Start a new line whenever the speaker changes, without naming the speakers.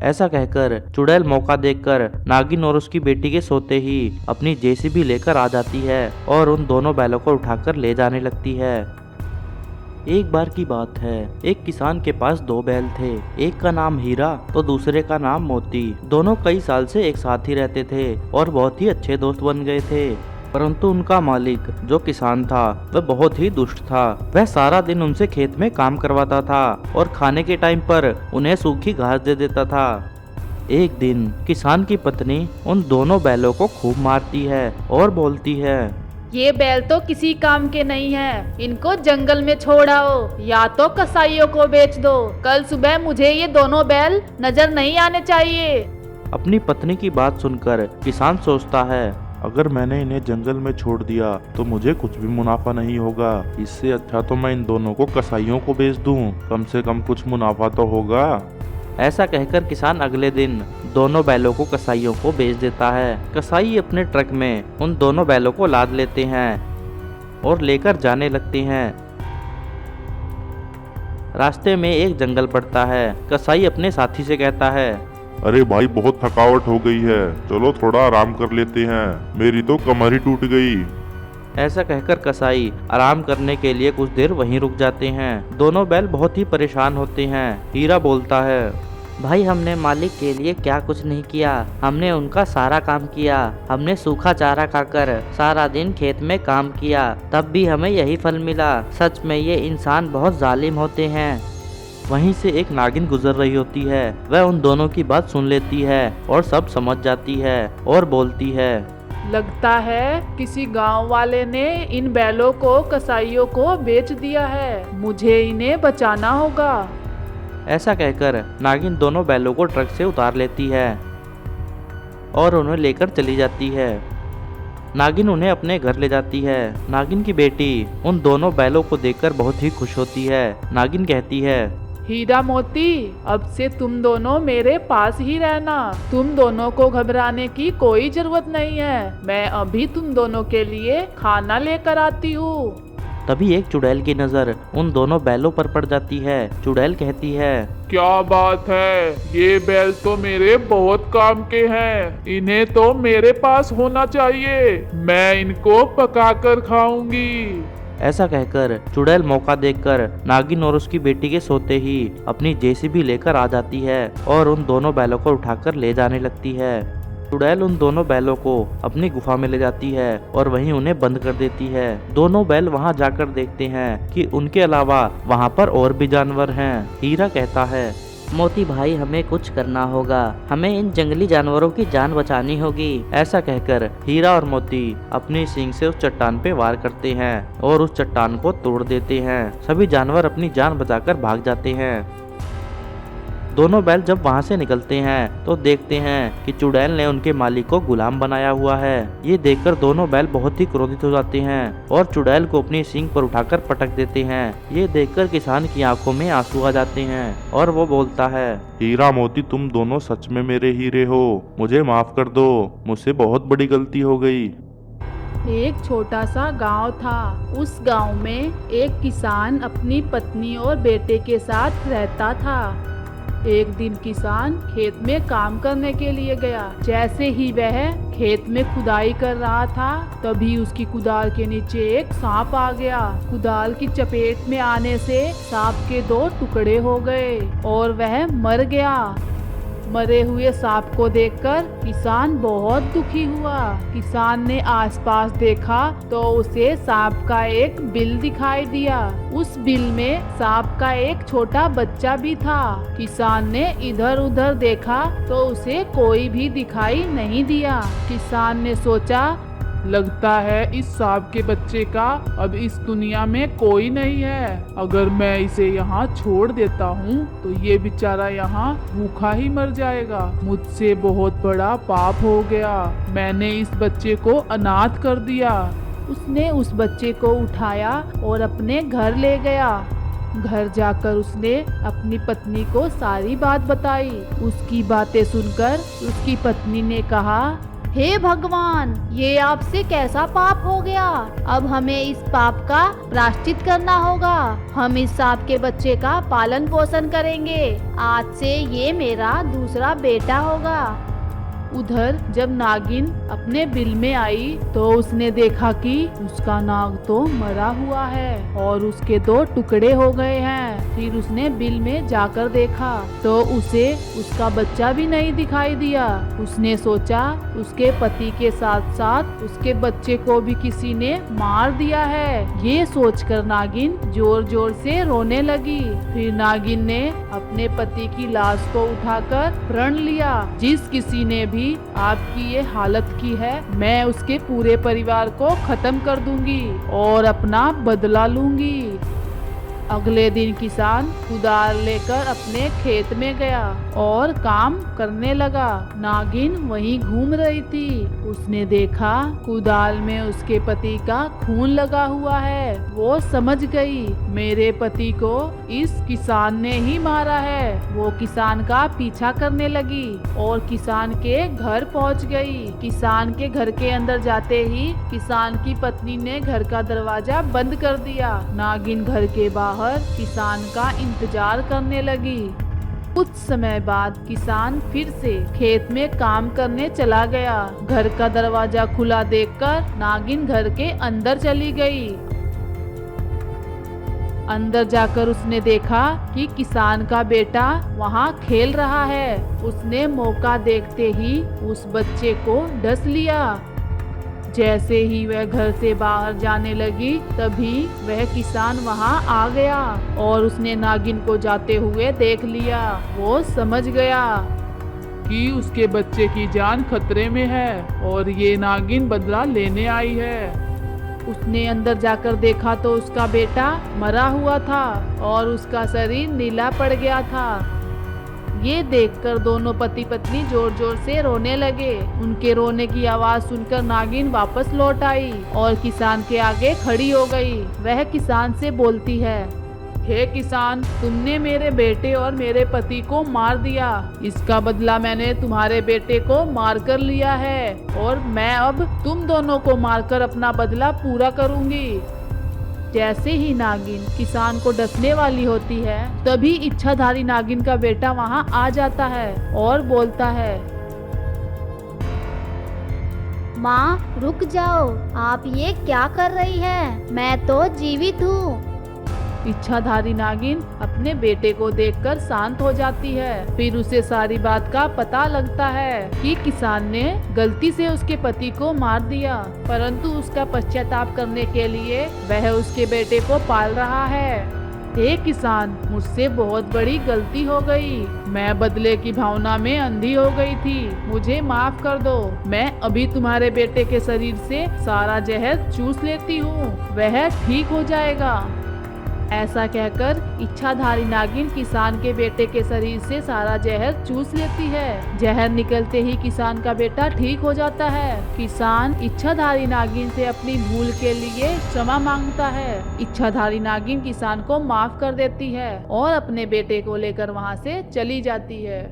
ऐसा कहकर चुड़ैल मौका देखकर नागिन और उसकी बेटी के सोते ही अपनी जेसीबी लेकर आ जाती है और उन दोनों बैलों को उठाकर ले जाने लगती है। एक बार की बात है, एक किसान के पास दो बैल थे। एक का नाम हीरा तो दूसरे का नाम मोती। दोनों कई साल से एक साथ ही रहते थे और बहुत ही अच्छे दोस्त बन गए थे। परंतु उनका मालिक जो किसान था वह बहुत ही दुष्ट था। वह सारा दिन उनसे खेत में काम करवाता था और खाने के टाइम पर उन्हें सूखी घास दे देता था। एक दिन किसान की पत्नी उन दोनों बैलों को खूब मारती है और बोलती है,
ये बैल तो किसी काम के नहीं है, इनको जंगल में छोड़ आओ या तो कसाईयों को बेच दो। कल सुबह मुझे ये दोनों बैल नजर नहीं आने चाहिए।
अपनी पत्नी की बात सुनकर किसान सोचता है, अगर मैंने इन्हें जंगल में छोड़ दिया तो मुझे कुछ भी मुनाफा नहीं होगा। इससे अच्छा तो मैं इन दोनों को कसाईयों को बेच दूं, कम से कम कुछ मुनाफा तो होगा। ऐसा कहकर किसान अगले दिन दोनों बैलों को कसाईयों को बेच देता है। कसाई अपने ट्रक में उन दोनों बैलों को लाद लेते हैं और लेकर जाने लगते हैं। रास्ते में एक जंगल पड़ता है। कसाई अपने साथी से कहता है,
अरे भाई बहुत थकावट हो गई है, चलो थोड़ा आराम कर लेते हैं, मेरी तो कमर ही टूट गई।
ऐसा कहकर कसाई आराम करने के लिए कुछ देर वहीं रुक जाते हैं। दोनों बैल बहुत ही परेशान होते हैं। हीरा बोलता है, भाई हमने मालिक के लिए क्या कुछ नहीं किया, हमने उनका सारा काम किया। हमने सूखा चारा खाकर सारा दिन खेत में काम किया, तब भी हमें यही फल मिला। सच में ये इंसान बहुत जालिम होते हैं। वहीं से एक नागिन गुजर रही होती है। वह उन दोनों की बात सुन लेती है और सब समझ जाती है और बोलती है,
लगता है किसी गांव वाले ने इन बैलों को कसाईयों को बेच दिया है, मुझे इन्हें बचाना होगा।
ऐसा कहकर नागिन दोनों बैलों को ट्रक से उतार लेती है और उन्हें लेकर चली जाती है। नागिन उन्हें अपने घर ले जाती है। नागिन की बेटी उन दोनों बैलों को देखकर बहुत ही खुश होती है। नागिन कहती है,
हीरा मोती, अब से तुम दोनों मेरे पास ही रहना। तुम दोनों को घबराने की कोई जरूरत नहीं है। मैं अभी तुम दोनों के लिए खाना लेकर आती हूँ।
तभी एक चुड़ैल की नजर उन दोनों बैलों पर पड़ जाती है। चुड़ैल कहती है,
क्या बात है, ये बैल तो मेरे बहुत काम के हैं, इन्हें तो मेरे पास होना चाहिए, मैं इनको पकाकर खाऊंगी।
ऐसा कहकर चुड़ैल मौका देखकर नागिन और उसकी बेटी के सोते ही अपनी जेसीबी लेकर आ जाती है और उन दोनों बैलों को उठाकर ले जाने लगती है। चुड़ैल उन दोनों बैलों को अपनी गुफा में ले जाती है और वहीं उन्हें बंद कर देती है। दोनों बैल वहां जाकर देखते हैं कि उनके अलावा वहां पर और भी जानवर हैं। हीरा कहता है, मोती भाई हमें कुछ करना होगा, हमें इन जंगली जानवरों की जान बचानी होगी। ऐसा कहकर हीरा और मोती अपनी सींग से उस चट्टान पे वार करते हैं और उस चट्टान को तोड़ देते हैं। सभी जानवर अपनी जान बचाकर भाग जाते हैं। दोनों बैल जब वहां से निकलते हैं तो देखते हैं कि चुड़ैल ने उनके मालिक को गुलाम बनाया हुआ है। ये देखकर दोनों बैल बहुत ही क्रोधित हो जाते हैं और चुड़ैल को अपनी सींग पर उठाकर पटक देते हैं। ये देखकर किसान की आंखों में आंसू आ जाते हैं और वो बोलता है,
हीरा मोती तुम दोनों सच में मेरे हीरे हो, मुझे माफ कर दो, मुझसे बहुत बड़ी गलती हो गई।
एक छोटा सा गांव था। उस गांव में एक किसान अपनी पत्नी और बेटे के साथ रहता था। एक दिन किसान खेत में काम करने के लिए गया। जैसे ही वह खेत में खुदाई कर रहा था तभी उसकी कुदाल के नीचे एक सांप आ गया। कुदाल की चपेट में आने से सांप के दो टुकड़े हो गए और वह मर गया। मरे हुए सांप को देखकर किसान बहुत दुखी हुआ। किसान ने आसपास देखा तो उसे सांप का एक बिल दिखाई दिया। उस बिल में सांप का एक छोटा बच्चा भी था। किसान ने इधर उधर देखा तो उसे कोई भी दिखाई नहीं दिया। किसान ने सोचा,
लगता है इस सांप के बच्चे का अब इस दुनिया में कोई नहीं है। अगर मैं इसे यहाँ छोड़ देता हूँ तो ये बेचारा यहाँ भूखा ही मर जाएगा। मुझसे बहुत बड़ा पाप हो गया, मैंने इस बच्चे को अनाथ कर दिया।
उसने उस बच्चे को उठाया और अपने घर ले गया। घर जाकर उसने अपनी पत्नी को सारी बात बताई। उसकी बातें सुनकर उसकी पत्नी ने कहा,
हे भगवान, ये आपसे कैसा पाप हो गया। अब हमें इस पाप का प्रायश्चित करना होगा। हम इस सांप के बच्चे का पालन पोषण करेंगे। आज से ये मेरा दूसरा बेटा होगा।
उधर जब नागिन अपने बिल में आई तो उसने देखा कि उसका नाग तो मरा हुआ है और उसके 2 टुकड़े हो गए हैं। फिर उसने बिल में जाकर देखा तो उसे उसका बच्चा भी नहीं दिखाई दिया। उसने सोचा उसके पति के साथ साथ उसके बच्चे को भी किसी ने मार दिया है। ये सोचकर नागिन जोर जोर से रोने लगी। फिर नागिन ने अपने पति की लाश को उठाकर प्रण लिया, जिस किसी ने भी आपकी ये हालत की है, मैं उसके पूरे परिवार को खत्म कर दूंगी और अपना बदला लूंगी। अगले दिन किसान कुदाल लेकर अपने खेत में गया और काम करने लगा। नागिन वहीं घूम रही थी। उसने देखा कुदाल में उसके पति का खून लगा हुआ है। वो समझ गई मेरे पति को इस किसान ने ही मारा है। वो किसान का पीछा करने लगी और किसान के घर पहुंच गई। किसान के घर के अंदर जाते ही किसान की पत्नी ने घर का दरवाजा बंद कर दिया। नागिन घर के बाहर किसान का इंतजार करने लगी। कुछ समय बाद किसान फिर से खेत में काम करने चला गया। घर का दरवाजा खुला देखकर नागिन घर के अंदर चली गई। अंदर जाकर उसने देखा कि किसान का बेटा वहाँ खेल रहा है। उसने मौका देखते ही उस बच्चे को डस लिया। जैसे ही वह घर से बाहर जाने लगी तभी वह किसान वहां आ गया और उसने नागिन को जाते हुए देख लिया। वो समझ गया
कि उसके बच्चे की जान खतरे में है और ये नागिन बदला लेने आई है।
उसने अंदर जाकर देखा तो उसका बेटा मरा हुआ था और उसका शरीर नीला पड़ गया था। ये देखकर दोनों पति पत्नी जोर जोर से रोने लगे। उनके रोने की आवाज सुनकर नागिन वापस लौट आई और किसान के आगे खड़ी हो गई। वह किसान से बोलती है, हे किसान, तुमने मेरे बेटे और मेरे पति को मार दिया। इसका बदला मैंने तुम्हारे बेटे को मारकर लिया है और मैं अब तुम दोनों को मारकर अपना बदला पूरा करूंगी। जैसे ही नागिन किसान को डसने वाली होती है तभी इच्छाधारी नागिन का बेटा वहां आ जाता है और बोलता है,
माँ रुक जाओ, आप ये क्या कर रही है? मैं तो जीवित हूँ।
इच्छाधारी नागिन अपने बेटे को देखकर शांत हो जाती है। फिर उसे सारी बात का पता लगता है कि किसान ने गलती से उसके पति को मार दिया, परंतु उसका पश्चाताप करने के लिए वह उसके बेटे को पाल रहा है। हे किसान, मुझसे बहुत बड़ी गलती हो गई। मैं बदले की भावना में अंधी हो गई थी। मुझे माफ कर दो। मैं अभी तुम्हारे बेटे के शरीर से सारा जहर चूस लेती हूँ, वह ठीक हो जाएगा। ऐसा कहकर इच्छाधारी नागिन किसान के बेटे के शरीर से सारा जहर चूस लेती है। जहर निकलते ही किसान का बेटा ठीक हो जाता है। किसान इच्छाधारी नागिन से अपनी भूल के लिए क्षमा मांगता है। इच्छाधारी नागिन किसान को माफ कर देती है और अपने बेटे को लेकर वहां से चली जाती है।